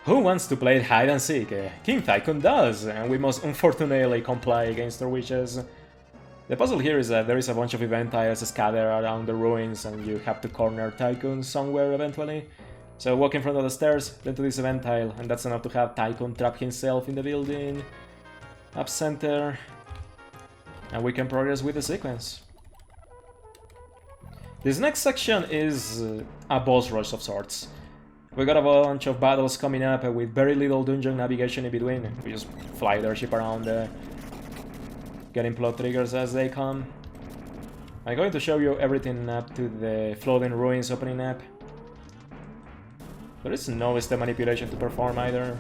Who wants to play hide and seek? King Tycoon does, and we must unfortunately comply against our wishes. The puzzle here is that there is a bunch of event tiles scattered around the ruins, and you have to corner Tycoon somewhere eventually. So walk in front of the stairs, then to this event tile, and that's enough to have Tycoon trap himself in the building. Up center, and we can progress with the sequence. This next section is a boss rush of sorts. We got a bunch of battles coming up with very little dungeon navigation in between. We just fly the airship around, getting plot triggers as they come. I'm going to show you everything up to the floating ruins opening up. There is no step manipulation to perform either.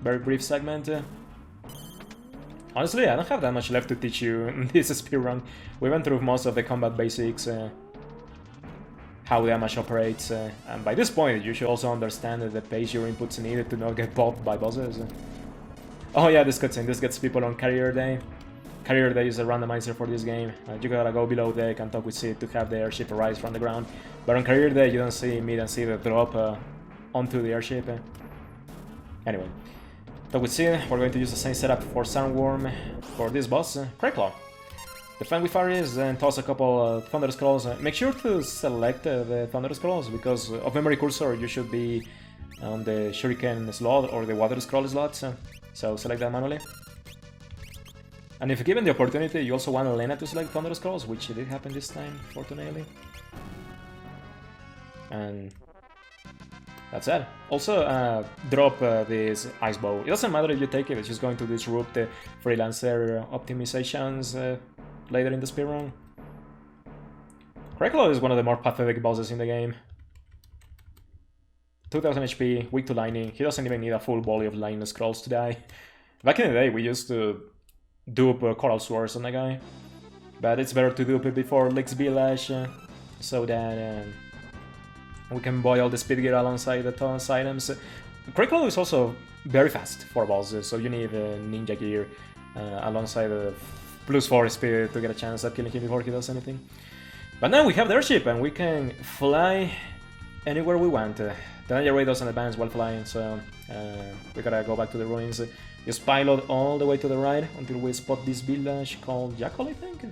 Very brief segment. Honestly, I don't have that much left to teach you in this speedrun. We went through most of the combat basics, how damage operates, and by this point you should also understand the pace your inputs needed to not get bopped by bosses. Oh yeah, this cutscene, this gets people on Carrier Day. Carrier Day is a randomizer for this game. You gotta go below deck and talk with Sid to have the airship rise from the ground. But on Carrier Day you don't see me and Sid drop onto the airship. Anyway, talk with Sid. We're going to use the same setup for Sandworm for this boss, Crayclaw. Defend with Fairies and toss a couple Thunder Scrolls. Make sure to select the Thunder Scrolls, because of memory cursor you should be on the Shuriken slot or the Water Scroll slots, so select that manually. And if given the opportunity, you also want Elena to select Thunder Scrolls, which did happen this time, fortunately. And that's it. Also, drop this Ice Bow. It doesn't matter if you take it, it's just going to disrupt the freelancer optimizations later in the speedrun. Crayclaw is one of the more pathetic bosses in the game. 2000 HP, weak to lightning, he doesn't even need a full volley of lightning scrolls to die. Back in the day we used to dupe Coral Swords on the guy, but it's better to dupe it before Lick's Village, so that we can buy all the speed gear alongside the tons items. Crayclaw is also very fast for bosses, so you need ninja gear alongside the +4 speed to get a chance at killing him before he does anything. But now we have the airship and we can fly anywhere we want. The danger rate doesn't advance while flying, so we gotta go back to the ruins. Just pilot all the way to the right until we spot this village called Jackal, I think?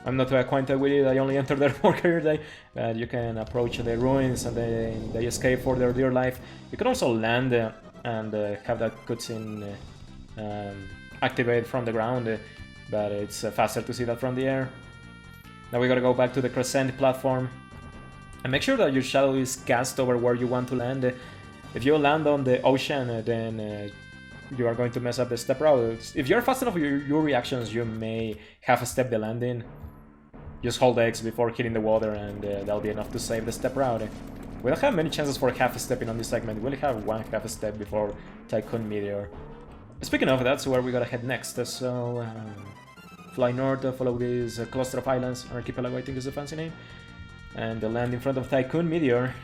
I'm not too acquainted with it, I only entered there for Career Day, but you can approach the ruins and they escape for their dear life. You can also land and have that cutscene activate from the ground, but it's faster to see that from the air. Now we gotta go back to the Crescent platform and make sure that your shadow is cast over where you want to land. If you land on the ocean, then you are going to mess up the step route. If you're fast enough with your reactions, you may half-step the landing. Just hold X before hitting the water and that'll be enough to save the step route. We don't have many chances for half-stepping on this segment, we only have one half-step before Tycoon Meteor. Speaking of, that's where we gotta head next, so fly north, follow this cluster of islands, archipelago I think is the fancy name, and land in front of Tycoon Meteor.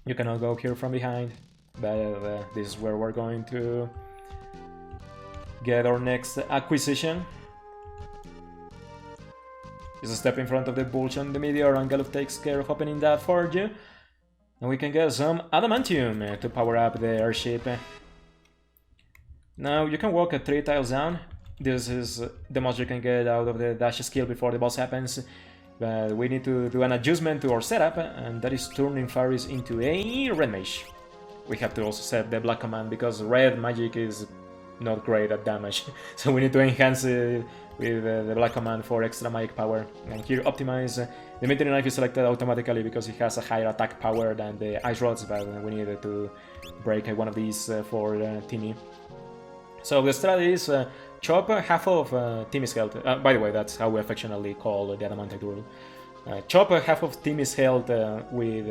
You cannot go here from behind, but this is where we're going to get our next acquisition. Just a step in front of the Bulge and the Meteor, and Galuf takes care of opening that for you. And we can get some Adamantium to power up the airship. Now you can walk 3 tiles down. This is the most you can get out of the dash skill before the boss happens. But we need to do an adjustment to our setup, and that is turning Fairies into a red mage. We have to also set the black command because red magic is not great at damage. So we need to enhance it with the black command for extra magic power. And here optimize. The military knife is selected automatically because it has a higher attack power than the ice rods, but we needed to break one of these for Timi. So the strategy is chop half of Timi's health. By the way, that's how we affectionately call the Adamantite rule. Chop half of Timi's health with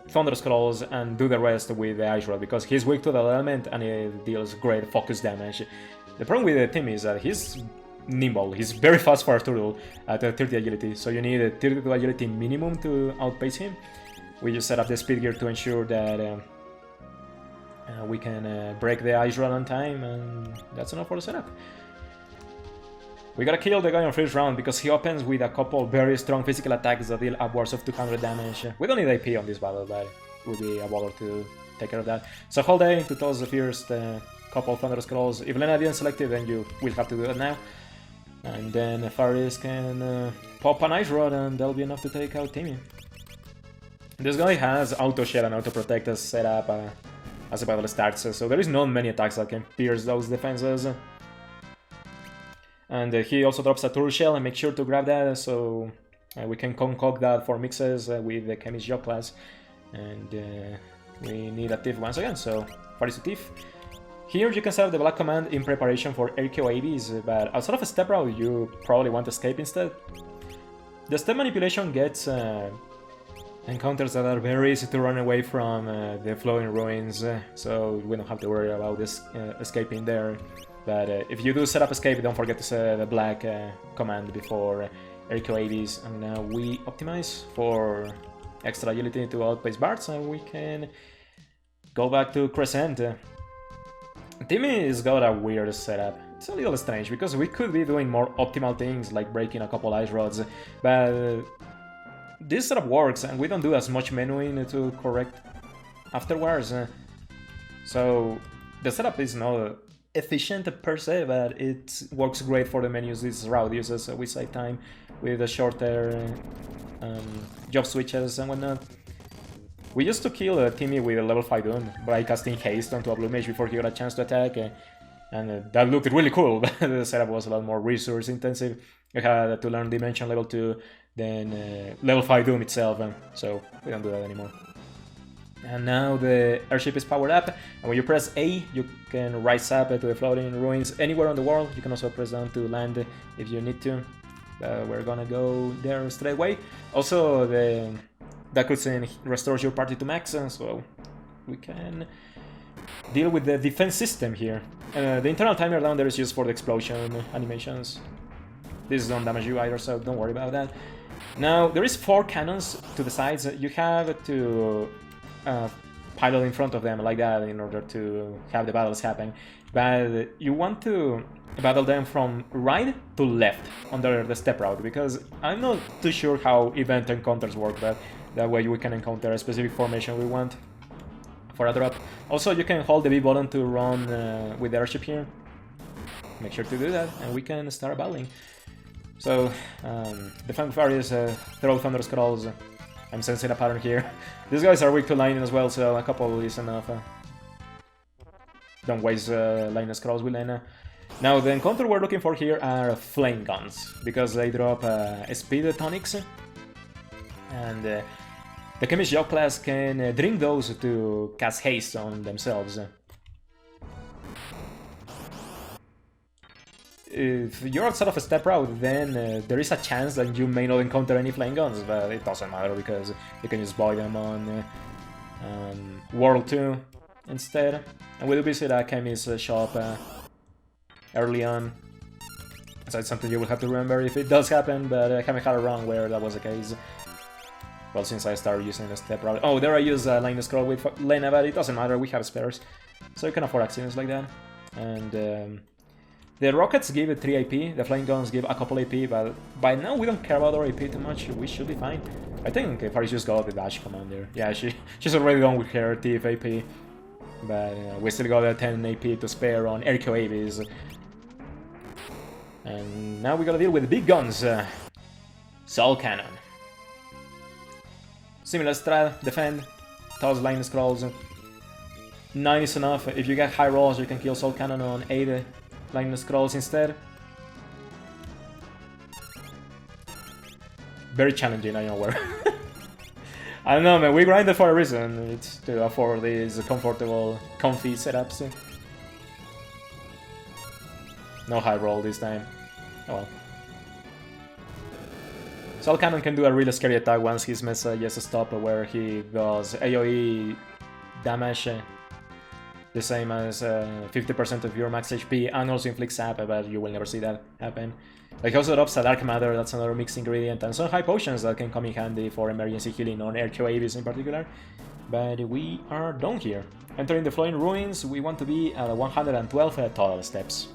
Thunder Scrolls and do the rest with the Ice Rod, because he's weak to that element and it deals great focus damage. The problem with Timi is that he's nimble, he's very fast for a turtle at 30 agility, so you need a 32 agility minimum to outpace him. We just set up the speed gear to ensure that we can break the Ice Rod on time, and that's enough for the setup. We gotta kill the guy on first round because he opens with a couple very strong physical attacks that deal upwards of 200 damage. We don't need AP on this battle, but it would be a bother to take care of that. So hold A to toss the first couple Thunder Scrolls. If Lena didn't select it, then you will have to do that now. And then Faris can pop an Ice Rod, and that'll be enough to take out Timmy. This guy has Auto Shell and Auto Protect as set up as the battle starts, so there is not many attacks that can pierce those defenses. And he also drops a Turtle Shell, and make sure to grab that, so we can concoct that for mixes with the Chemist Job class. And we need a Thief once again, so Faris to Thief. Here you can set up the Black Command in preparation for RKO ABs, but outside of a step route you probably want Escape instead. The step manipulation gets encounters that are very easy to run away from the Flowing Ruins, so we don't have to worry about this escaping there. But if you do set up Escape, don't forget to set the Black Command before RKO ABs. And now we optimize for extra agility to outpace Bards, and we can go back to Crescent. Timmy's got a weird setup. It's a little strange, because we could be doing more optimal things, like breaking a couple Ice Rods, but this setup works, and we don't do as much menuing to correct afterwards. So the setup is not efficient per se, but it works great for the menus this route uses. We save time with the shorter job switches and whatnot. We used to kill Timmy with a level 5 Doom by casting Haste onto a Blue Mage before he got a chance to attack, and that looked really cool, but the setup was a lot more resource intensive. You had to learn Dimension level 2, then level 5 Doom itself, so we don't do that anymore. And now the Airship is powered up, and when you press A, you can rise up to the Floating Ruins anywhere on the world. You can also press down to land if you need to. We're gonna go there straight away. Also, that cutscene restores your party to max, so we can deal with the defense system here. The internal timer down there is used for the explosion animations. This don't damage you either, so don't worry about that. Now, there is 4 cannons to the sides. You have to pilot in front of them like that in order to have the battles happen. But you want to battle them from right to left under the step route, because I'm not too sure how event encounters work, but that way we can encounter a specific formation we want for a drop. Also, you can hold the B button to run with the Airship here. Make sure to do that, and we can start battling. So, the Fanfarious throw Thunder Scrolls. I'm sensing a pattern here. These guys are weak to lightning as well, so a couple is enough. Don't waste lightning scrolls with Lena. Now, the encounter we're looking for here are Flame Guns, because they drop Speed Tonics. And the Chemist Job class can drink those to cast Haste on themselves. If you're outside of a step route, then there is a chance that you may not encounter any Flame Guns, but it doesn't matter because you can just buy them on World 2 instead. And we'll visit a Chemist shop early on, so it's something you will have to remember if it does happen, but I haven't had a run where that was the case. Well, since I started using the step route. Oh, there I use a Lightning Scroll with Lena, but it doesn't matter, we have spares. So you can afford accidents like that. And the rockets give 3 AP, the Flame Guns give a couple AP, but by now we don't care about our AP too much, we should be fine. I think Faris just got the dash command there. Yeah, she's already done with her TF AP, but we still got a 10 AP to spare on RKO ABs. And now we gotta deal with the big guns. Soul Cannon. Similar strat, defend, toss Lightning Scrolls. 9 is enough. If you get high rolls, you can kill Soul Cannon on 8 Lightning Scrolls instead. Very challenging, I know where. I don't know, man, we grinded for a reason. It's to afford these comfortable, comfy setups. No high roll this time. Oh well. Soul Cannon can do a really scary attack once his message just stop, where he does AoE damage, the same as 50% of your max HP, and also inflicts sap, but you will never see that happen. Like, also drops a Dark Matter, that's another mixed ingredient, and some high potions that can come in handy for emergency healing on RKO ABs in particular. But we are done here. Entering the Flowing Ruins, we want to be at 112 total steps.